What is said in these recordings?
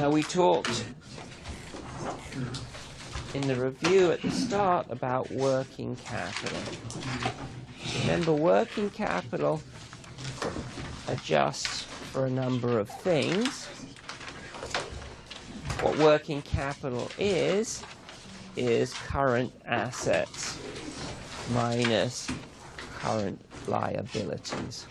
Now, we talked in the review at the start about working capital. Remember, working capital adjusts for a number of things. What working capital is current assets minus current liabilities.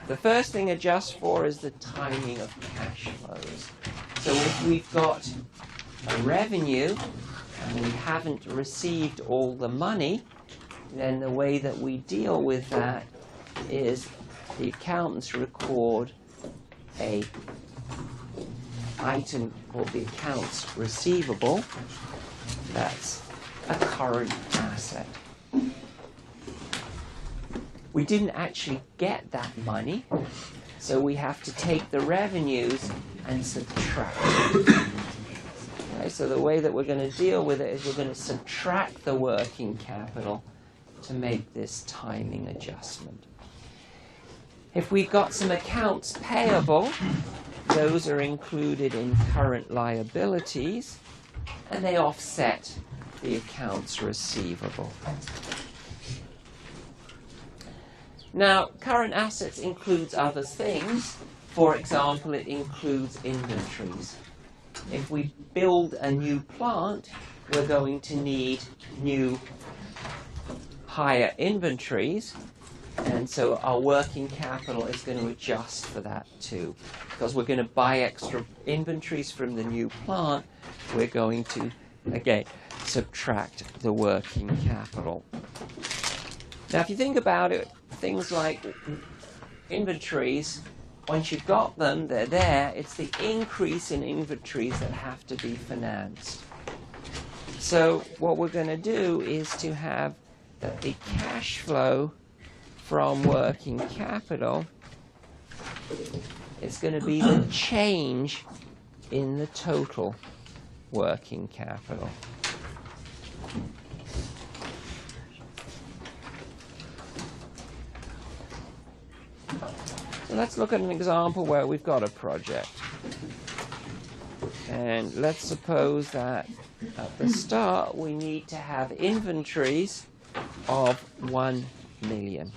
The first thing adjusts for is the timing of cash flows. So if we've got a revenue and we haven't received all the money, then the way that we deal with that is the accountants record a item called the accounts receivable. That's a current asset. We didn't actually get that money, so we have to take the revenues and subtract it. Okay, so the way that we're going to deal with it is we're going to subtract the working capital to make this timing adjustment. If we've got some accounts payable, those are included in current liabilities, and they offset the accounts receivable. Now, current assets includes other things. For example, it includes inventories. If we build a new plant, we're going to need new higher inventories, and so our working capital is going to adjust for that too. Because we're going to buy extra inventories from the new plant, we're going to, again, subtract the working capital. Now, if you think about it, things like inventories, once you've got them, they're there. It's the increase in inventories that have to be financed. So what we're going to do is to have that the cash flow from working capital is going to be the change in the total working capital. So let's look at an example where we've got a project. And let's suppose that at the start we need to have inventories of 1 million.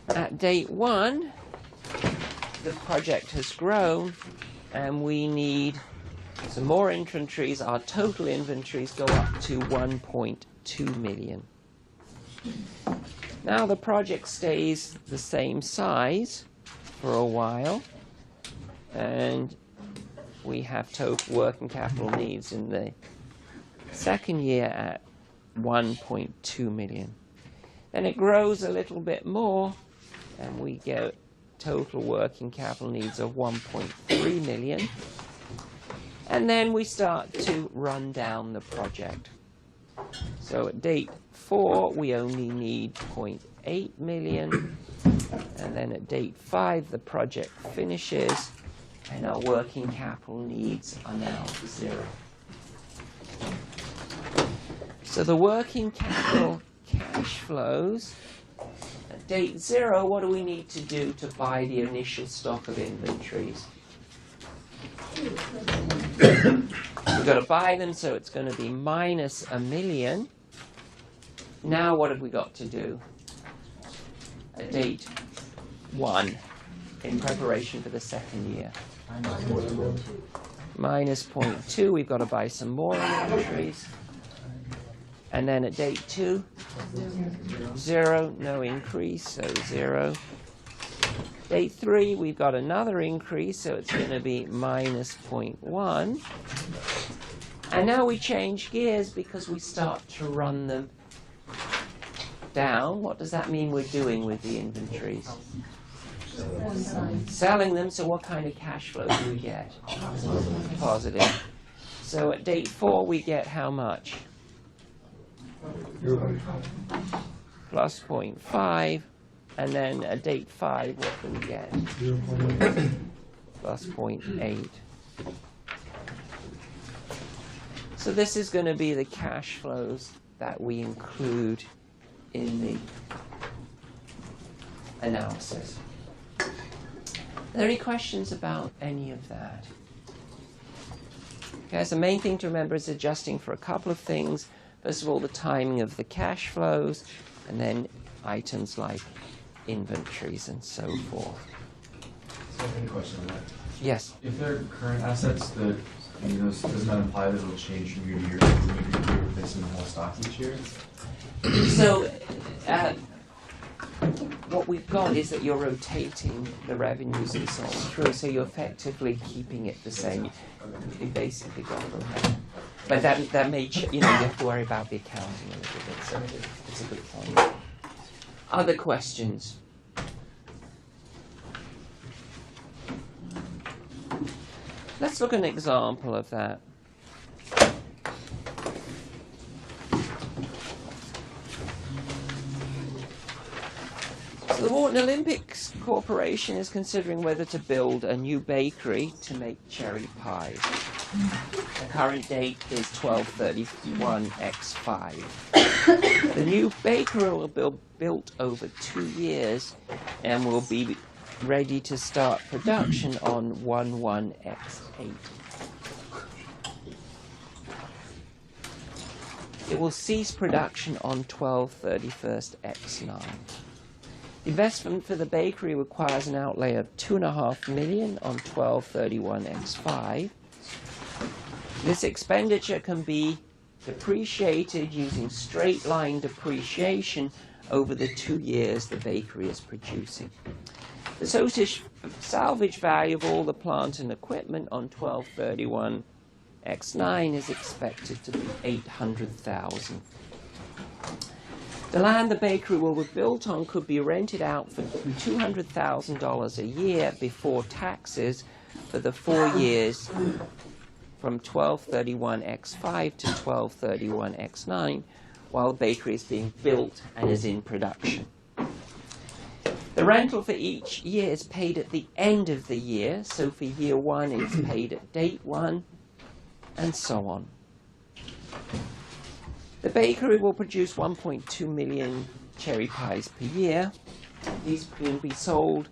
At date 1, the project has grown and we need some more inventories. Our total inventories go up to 1.2 million. Now the project stays the same size for a while, and we have total working capital needs in the second year at 1.2 million. Then it grows a little bit more, and we get total working capital needs of 1.3 million. And then we start to run down the project. So at date 4, we only need 0.8 million. And then at date 5, the project finishes, and our working capital needs are now 0. So the working capital cash flows, at date 0, what do we need to do to buy the initial stock of inventories? We've got to buy them, so it's going to be minus 1 million. Now what have we got to do? At date 1, in preparation for the second year. Minus 0.2, we've got to buy some more inventories. And then at date 2, 0, no increase, so 0. Date 3, we've got another increase, so it's going to be minus 0.1. And now we change gears because we start to run them down. What does that mean we're doing with the inventories? Selling them, so what kind of cash flow do we get? Positive. So at date 4, we get how much? Plus 0.5. And then at date 5, what do we get? Plus 0.8. So this is going to be the cash flows that we include in the analysis. Are there any questions about any of that? Okay, so the main thing to remember is adjusting for a couple of things. First of all, the timing of the cash flows, and then items like inventories and so forth. So I have a question on that. Yes? If they're current assets, that doesn't that imply that it'll change from year to year? Because maybe you're replacing the whole stock each year? So what we've got is that you're rotating the revenues and so on through, so you're effectively keeping it the same. You basically got it. But that may, you have to worry about the accounting a little bit, so it's a good point. Other questions? Let's look at an example of that. So the Wharton Olympics Corporation is considering whether to build a new bakery to make cherry pies. The current date is 12/31/X5. The new bakery will be built over 2 years and will be ready to start production on 1/1/X8. It will cease production on 12/31/X9. Investment for the bakery requires an outlay of $2.5 million on 12/31/X5. This expenditure can be depreciated using straight-line depreciation over the 2 years the bakery is producing. The total salvage value of all the plant and equipment on 12/31/X9 is expected to be $800,000. The land the bakery will be built on could be rented out for $200,000 a year before taxes for the 4 years from 12/31/X5 to 12/31/X9 while the bakery is being built and is in production. The rental for each year is paid at the end of the year, so for year 1 it's paid at date 1, and so on. The bakery will produce 1.2 million cherry pies per year. These can be sold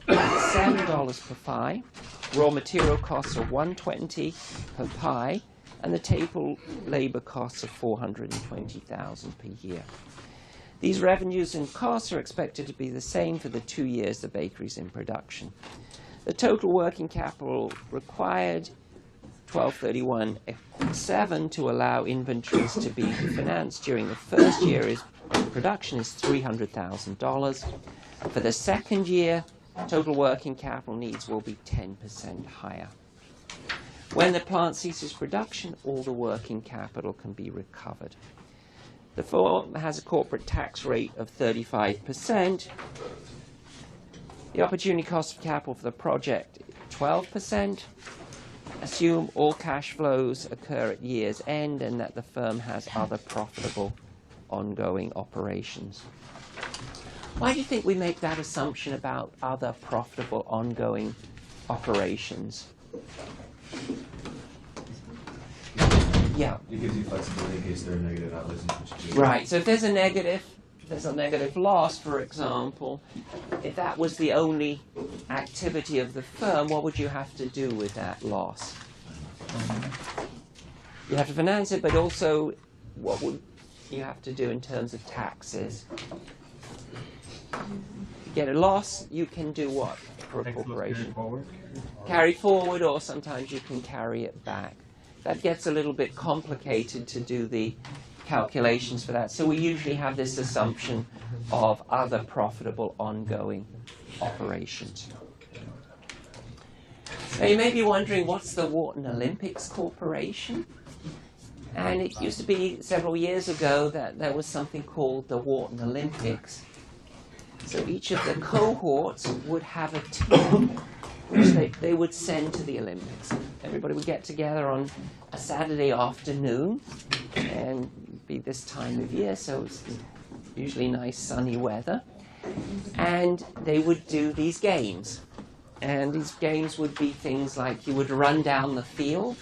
at $7 per pie. Raw material costs are $120 per pie, and the table labor costs are $420,000 per year. These revenues and costs are expected to be the same for the 2 years the bakery is in production. The total working capital required 12/31/X7 to allow inventories to be financed during the first year is production is $300,000. For the second year, total working capital needs will be 10% higher. When the plant ceases production, all the working capital can be recovered. The firm has a corporate tax rate of 35%. The opportunity cost of capital for the project, 12%. Assume all cash flows occur at year's end and that the firm has other profitable ongoing operations. Why do you think we make that assumption about other profitable ongoing operations? Yeah. It gives you flexibility in case there are negative outlays in which to do. Right. So if there's a negative loss, for example, if that was the only activity of the firm, what would you have to do with that loss? You have to finance it, but also what would you have to do in terms of taxes? If you get a loss, you can do what for a corporation? Carry forward, or sometimes you can carry it back. That gets a little bit complicated to do the calculations for that. So we usually have this assumption of other profitable ongoing operations. Now you may be wondering, what's the Wharton Olympics Corporation? And it used to be several years ago that there was something called the Wharton Olympics. So each of the cohorts would have a team which they would send to the Olympics. Everybody would get together on a Saturday afternoon, and be this time of year, so it's usually nice sunny weather, and they would do these games. And these games would be things like you would run down the field,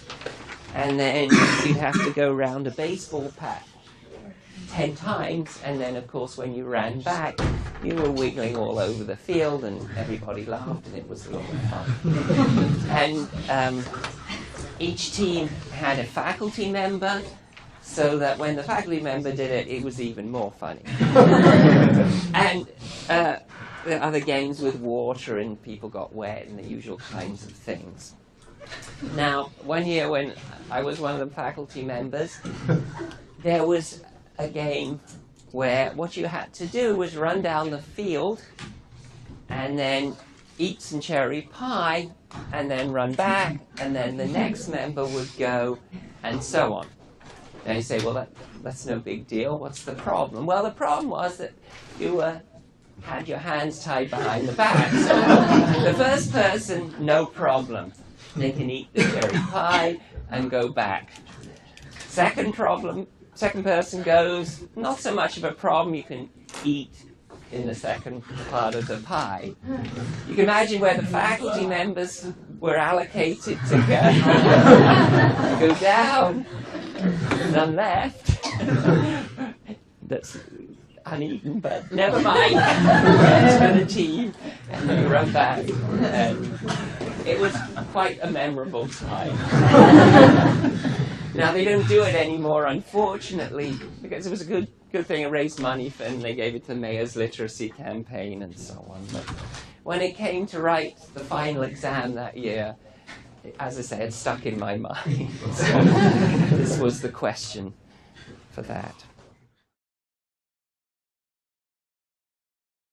and then you'd have to go round a baseball bat 10 times, and then of course when you ran back, you were wiggling all over the field, and everybody laughed, and it was a lot of fun. And each team had a faculty member, so that when the faculty member did it, it was even more funny. And there are other games with water, and people got wet, and the usual kinds of things. Now, one year when I was one of the faculty members, there was a game where what you had to do was run down the field and then eat some cherry pie and then run back, and then the next member would go, and so on. Now you say, well, that's no big deal. What's the problem? Well, the problem was that you had your hands tied behind the back. So the first person, no problem. They can eat the cherry pie and go back. Second person goes, not so much of a problem. You can eat in the second part of the pie. You can imagine where the faculty members were allocated to go down, none left. That's uneaten, but never mind. For the team, and they run back. And it was quite a memorable time. Now they don't do it anymore, unfortunately, because it was a good thing. It raised money for, and they gave it to the mayor's literacy campaign and so on. But when it came to write the final exam that year, as I say, it stuck in my mind. So this was the question for that.